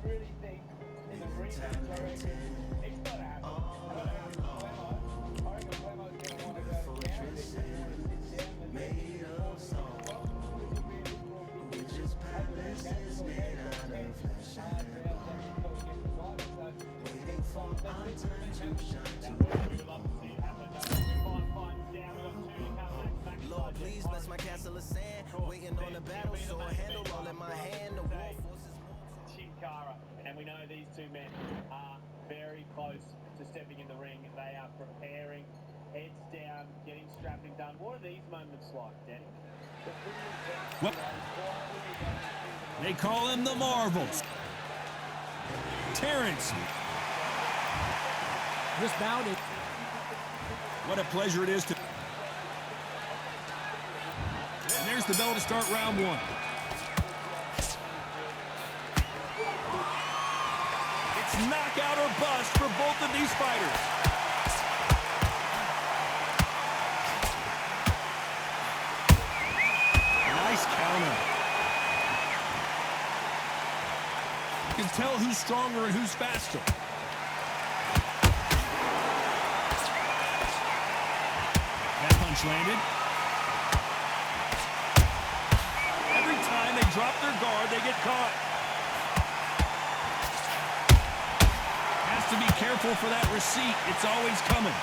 really think in the rematch, I reckon it's got to happen. I don't know how Clemo, I reckon Clemo's going to want to go to town. He's going to want to sit down and maybe Lord, please bless my castle of sand. Waiting on the battle, so I handle all in my hand. The war forces. Sin Cara, and we know these two men are very close to stepping in the ring. They are preparing, heads down, getting strapping done. What are these moments like, Danny? Well, they call him the Marvels. Terrence. Just bounded. What a pleasure it is to... And there's the bell to start round one. It's knockout or bust for both of these fighters. Nice counter. You can tell who's stronger and who's faster. That punch landed. Every time they drop their guard, they get caught. Has to be careful for that receipt. It's always coming.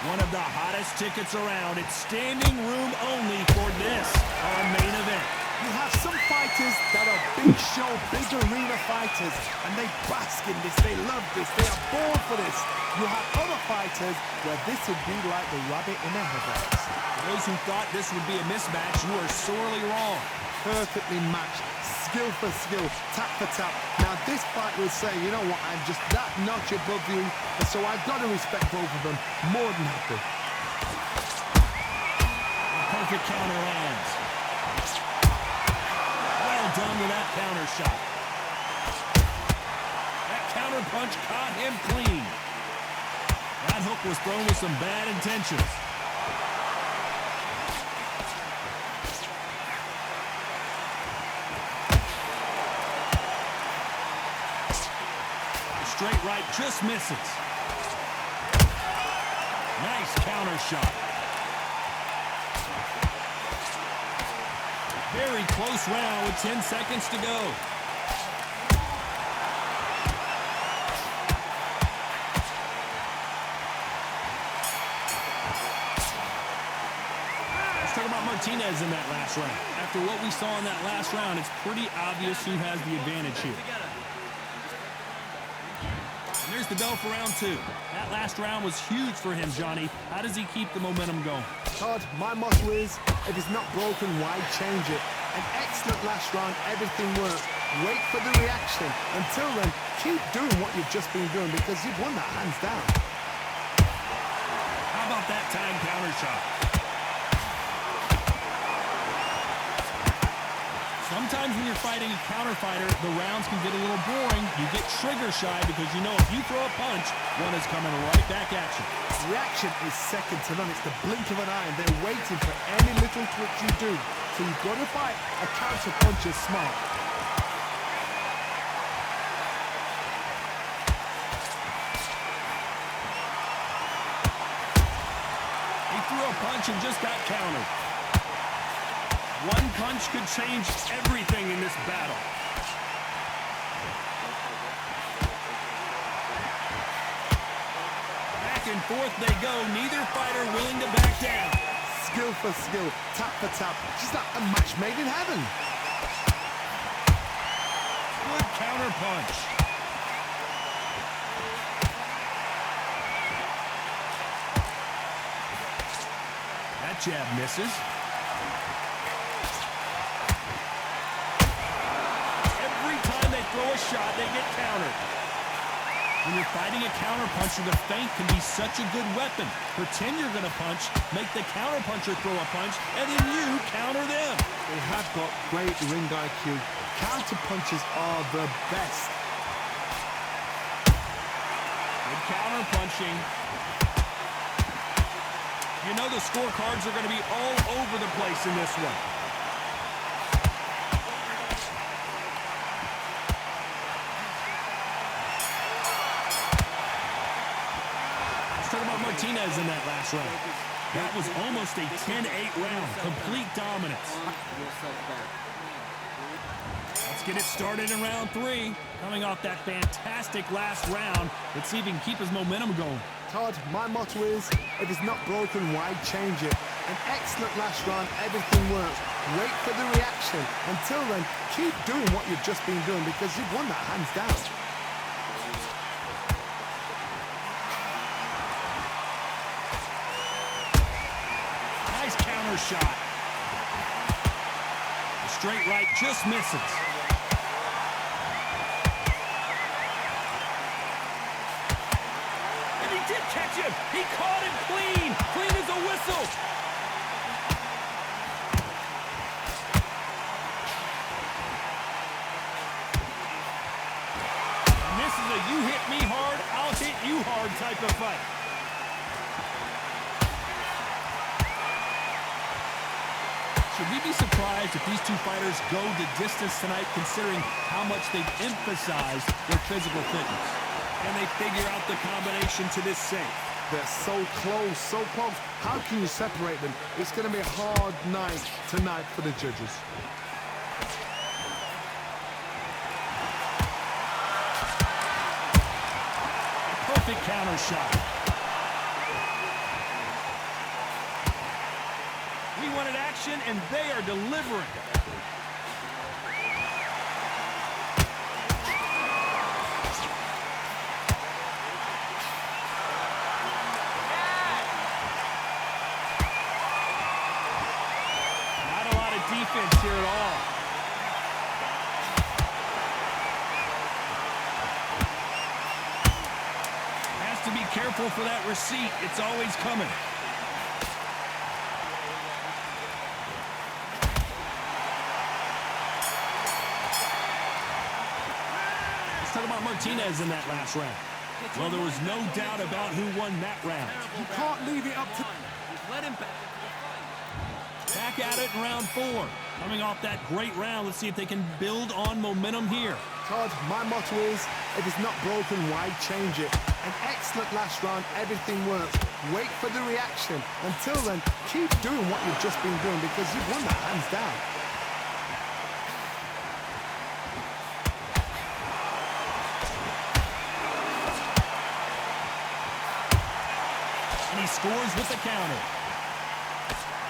One of the hottest tickets around. It's standing room only for this, our main event. You have some fighters that are big show, big arena fighters, and they bask in this, they love this, they are born for this. You have other fighters where this would be like the rabbit in the headlights. For those who thought this would be a mismatch, you are sorely wrong. Perfectly matched, skill for skill, tap for tap. Now this fight will say, you know what, I'm just that notch above you, and so I've got to respect both of them. More than happy. A perfect counter lands. Well done with that counter shot. That counter punch caught him clean. That hook was thrown with some bad intentions. Straight right just misses. Nice counter shot. Very close round with 10 seconds to go. Let's talk about Martinez in that last round. After what we saw in that last round, it's pretty obvious who has the advantage here. And there's the bell for round two. That last round was huge for him, Johnny. How does he keep the momentum going? Todd, my motto is, if it's not broken, why change it? An excellent last round, everything worked. Wait for the reaction. Until then, keep doing what you've just been doing because you've won that hands down. How about that time counter shot? Sometimes when you're fighting a counter fighter, the rounds can get a little boring. You get trigger shy because you know if you throw a punch, one is coming right back at you. Reaction is second to none. It's the blink of an eye, and they're waiting for any little twitch you do. So you've got to fight a counter puncher smart. He threw a punch and just got countered. One punch could change everything in this battle. Back and forth they go, neither fighter willing to back down. Skill for skill, tap for tap. She's like a match made in heaven. Good counter punch. That jab misses. Throw a shot, they get countered. When you're fighting a counterpuncher, the feint can be such a good weapon. Pretend you're going to punch, make the counterpuncher throw a punch, and then you counter them. They have got great ring IQ. Counterpunchers are the best. Good counterpunching. You know the scorecards are going to be all over the place in this one. Martinez in that last round. That was almost a 10-8 round. Complete dominance. Let's get it started in round 3. Coming off that fantastic last round, let's see if he can keep his momentum going. Todd, my motto is, if it's not broken, why change it? An excellent last round, everything works. Wait for the reaction. Until then, keep doing what you've just been doing because you've won that hands down. Nice counter shot. The straight right just misses. And he did catch him. He caught him clean. Clean as a whistle. And this is a you hit me hard, I'll hit you hard type of fight. Should we be surprised if these two fighters go the distance tonight, considering how much they've emphasized their physical fitness? And they figure out the combination to this safe. They're so close, so close. How can you separate them? It's going to be a hard night tonight for the judges. Perfect counter shot. We wanted action, and they are delivering. Not a lot of defense here at all. Has to be careful for that receipt. It's always coming. Talk about Martinez in that last round. Well, there was no doubt about who won that round. You can't leave it up to... Let him back. Back at it in round 4. Coming off that great round, let's see if they can build on momentum here. Todd, my motto is, if it's not broken, why change it? An excellent last round, everything works. Wait for the reaction. Until then, keep doing what you've just been doing because you've won that hands down. And he scores with the counter.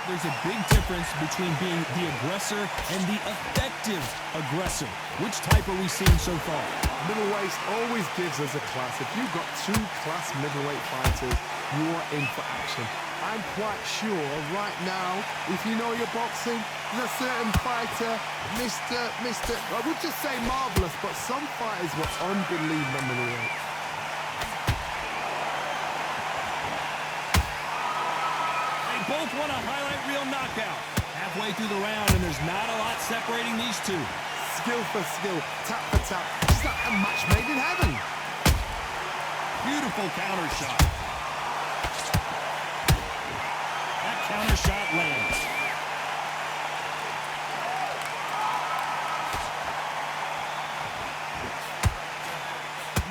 There's a big difference between being the aggressor and the effective aggressor. Which type are we seeing so far? Middleweight always gives us a class. If you've got 2 class middleweight fighters, you are in for action. I'm quite sure right now, if you know your boxing, there's a certain fighter, I would just say marvelous, but some fighters were unbelievable middleweight. Both want a highlight reel knockout. Halfway through the round, and there's not a lot separating these two. Skill for skill, tap for tap. It's like a match made in heaven. Beautiful counter shot. That counter shot lands.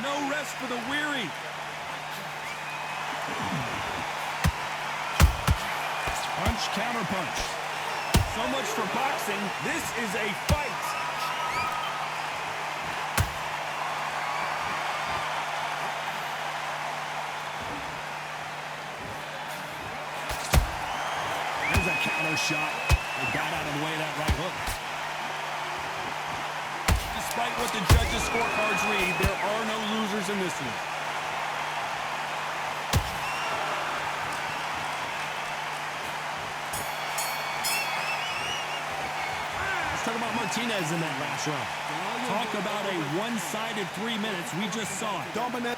No rest for the weary. Punch, counter punch. So much for boxing. This is a fight. There's a counter shot. They got out of the way of that right hook. Despite what the judges' scorecards read, there are no losers in this one. Talk about Martinez in that last round. Talk about a one-sided 3 minutes. We just saw it. Dominant.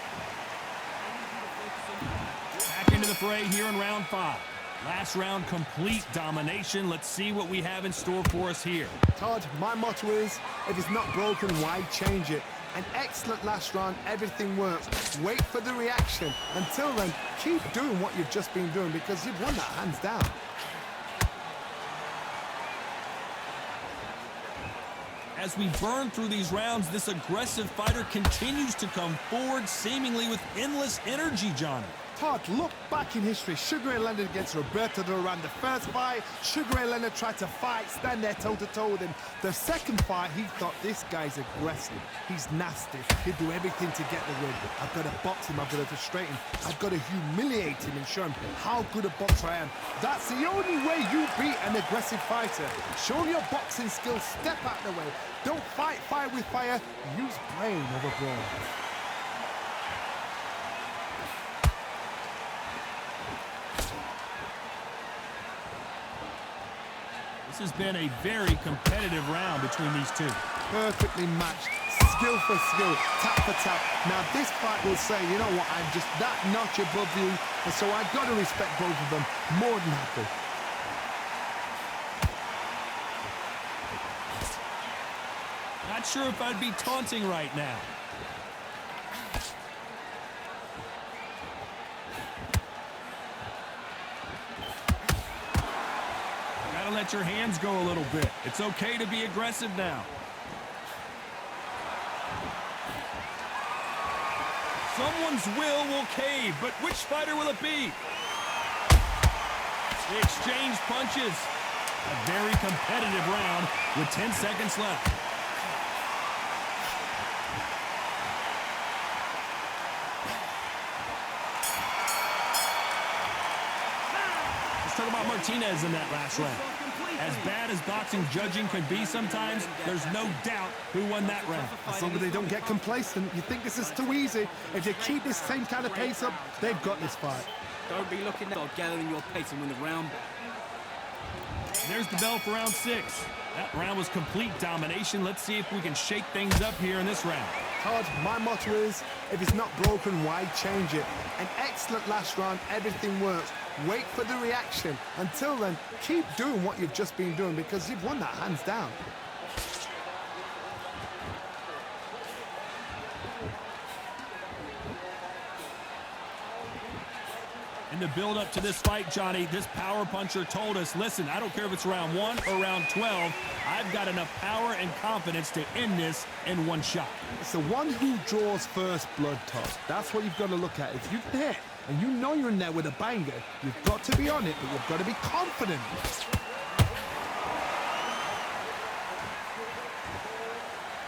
Back into the fray here in round 5. Last round, complete domination. Let's see what we have in store for us here. Todd, my motto is, if it's not broken, why change it? An excellent last round, everything works. Wait for the reaction. Until then, keep doing what you've just been doing because you've won that hands down. As we burn through these rounds, this aggressive fighter continues to come forward, seemingly with endless energy, Johnny. Todd, look back in history. Sugar Ray Leonard against Roberto Duran. The first fight, Sugar Ray Leonard tried to fight, stand there toe-to-toe with him. The second fight, he thought, this guy's aggressive. He's nasty. He'll do everything to get the win. I've got to box him. I've got to frustrate him. I've got to humiliate him and show him how good a boxer I am. That's the only way you beat an aggressive fighter. Show your boxing skills. Step out the way. Don't fight fire with fire. Use brain over brawn. This has been a very competitive round between these two. Perfectly matched, skill for skill, tap for tap. Now this fight will say, you know what, I'm just that notch above you, and so I've got to respect both of them more than happy. Not sure if I'd be taunting right now. Let your hands go a little bit. It's okay to be aggressive now. Someone's will cave, but which fighter will it be? They exchange punches. A very competitive round with 10 seconds left. Let's talk about Martinez in that last round. As bad as boxing judging can be sometimes, there's no doubt who won that round. As long as they don't get complacent, you think this is too easy. If they keep this same kind of pace up, they've got this fight. Don't be looking at gathering your pace and win the round. There's the bell for round 6. That round was complete domination. Let's see if we can shake things up here in this round. Todd, my motto is, if it's not broken, why change it? An excellent last round, everything works. Wait for the reaction. Until then, keep doing what you've just been doing because you've won that hands down. In the build-up to this fight, Johnny, this power puncher told us, listen, I don't care if it's round 1 or round 12, I've got enough power and confidence to end this in one shot. It's the one who draws first blood, Todd. That's what you've got to look at. If you can hit and you know you're in there with a banger, you've got to be on it, but you've got to be confident.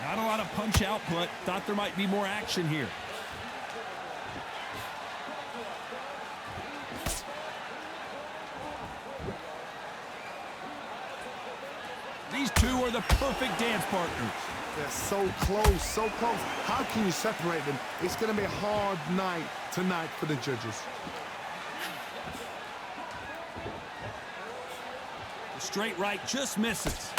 Not a lot of punch output. Thought there might be more action here. These two are the perfect dance partners. They're so close, so close. How can you separate them? It's going to be a hard night tonight for the judges. The straight right just misses.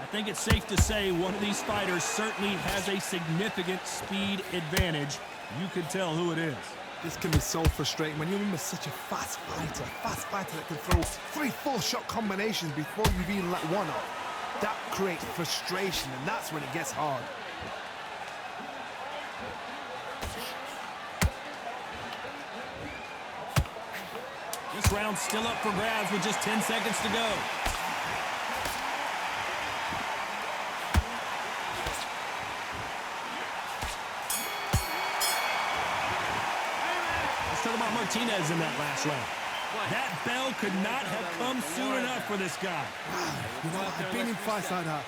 I think it's safe to say one of these fighters certainly has a significant speed advantage. You can tell who it is. This can be so frustrating when you're in with such a fast fighter that can throw 3-4 shot combinations before you've even let one off. That creates frustration, and that's when it gets hard. This round's still up for grabs with just 10 seconds to go. Talk about Martinez in that last round. That bell could not have come soon enough for this guy. You know, I've been in fights like that.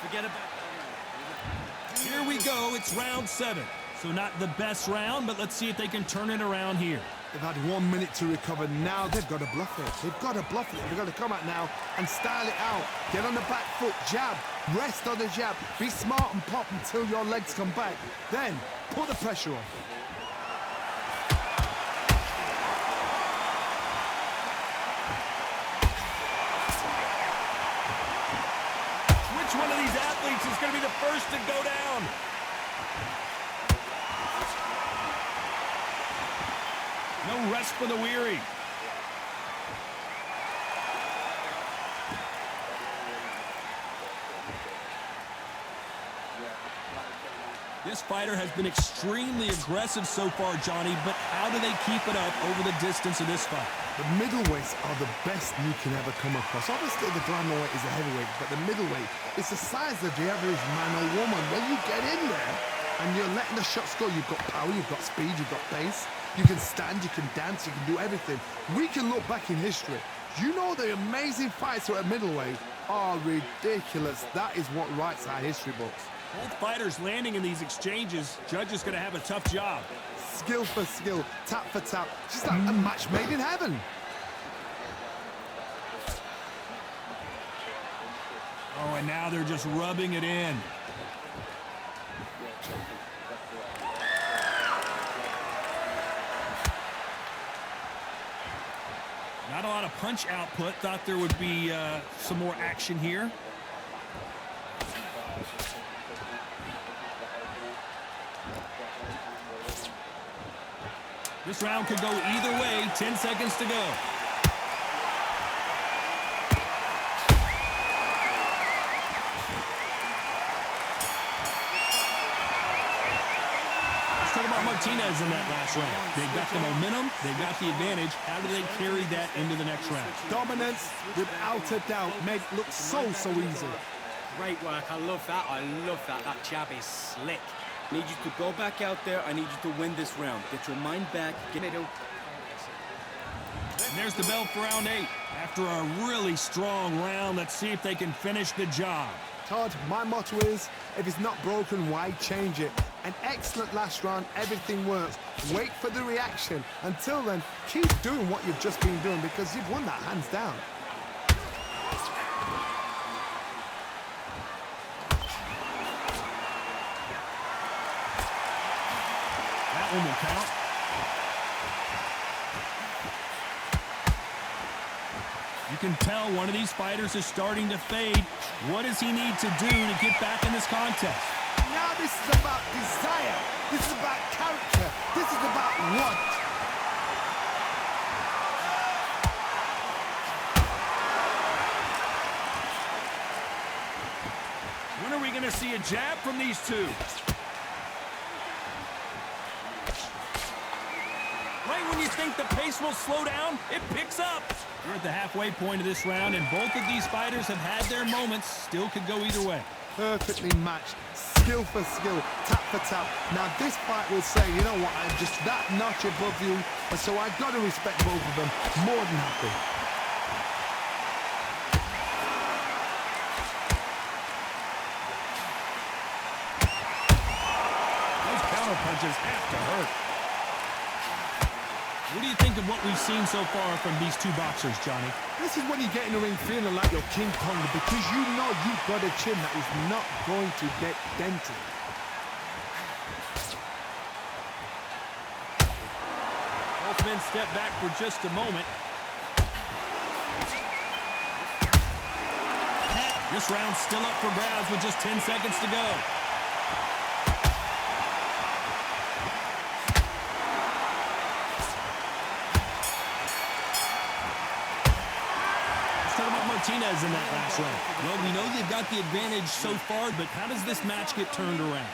Forget about that. Here we go. It's round 7. So not the best round, but let's see if they can turn it around here. They've had 1 minute to recover. Now they've got to bluff it. They've got to bluff it. They've got to come out now and style it out. Get on the back foot, jab, rest on the jab. Be smart and pop until your legs come back. Then put the pressure on. One of these athletes is going to be the first to go down. No rest for the weary. This fighter has been extremely aggressive so far, Johnny, but how do they keep it up over the distance of this fight? The middleweights are the best you can ever come across. Obviously, the Glamorweight is a heavyweight, but the middleweight is the size of the average man or woman. When you get in there and you're letting the shots go, you've got power, you've got speed, you've got pace, you can stand, you can dance, you can do everything. We can look back in history. You know the amazing fights at middleweight are ridiculous. That is what writes our history books. Both fighters landing in these exchanges. Judge is going to have a tough job. Skill for skill, tap for tap. Just like a match made in heaven. Oh, and now they're just rubbing it in. Not a lot of punch output. Thought there would be some more action here. This round could go either way. 10 seconds to go. Let's talk about Martinez in that last round. They got the momentum. They got the advantage. How do they carry that into the next round? Dominance, without a doubt, made it look so easy. Great work. I love that. I love that. That jab is slick. I need you to go back out there. I need you to win this round. Get your mind back. Get it. And there's the bell for round 8. After a really strong round, let's see if they can finish the job. Todd, my motto is, if it's not broken, why change it? An excellent last round, everything works. Wait for the reaction. Until then, keep doing what you've just been doing because you've won that hands down. That one will count. You can tell one of these fighters is starting to fade. What does he need to do to get back in this contest? Now this is about desire. This is about character. This is about want. When are we going to see a jab from these two? Right when you think the pace will slow down, it picks up. We're at the halfway point of this round, and both of these fighters have had their moments. Still could go either way. Perfectly matched. Skill for skill, tap for tap. Now this fight will say, you know what, I'm just that notch above you, and so I've got to respect both of them. More than happy. Those counter punches have to hurt. What do you think of what we've seen so far from these two boxers, Johnny? This is when you get in the ring feeling like you're King Kong because you know you've got a chin that is not going to get dented. Both men step back for just a moment. This round's still up for grabs with just 10 seconds to go. Martinez in that last round. Well, we know they've got the advantage so far, but how does this match get turned around?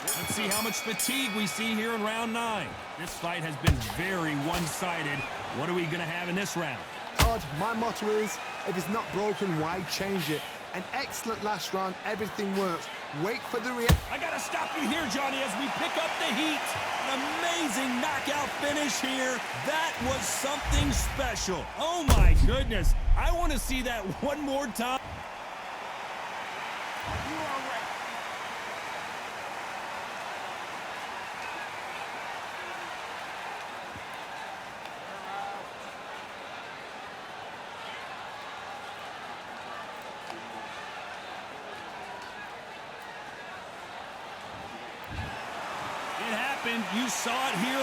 Let's see how much fatigue we see here in round 9. This fight has been very one-sided. What are we going to have in this round? Todd, my motto is, if it's not broken, why change it? An excellent last round, everything works. Wait for the reaction. I got to stop you here, Johnny, as we pick up the heat. An amazing knockout finish here. That was something special. Oh, my goodness. I want to see that one more time. You saw it here.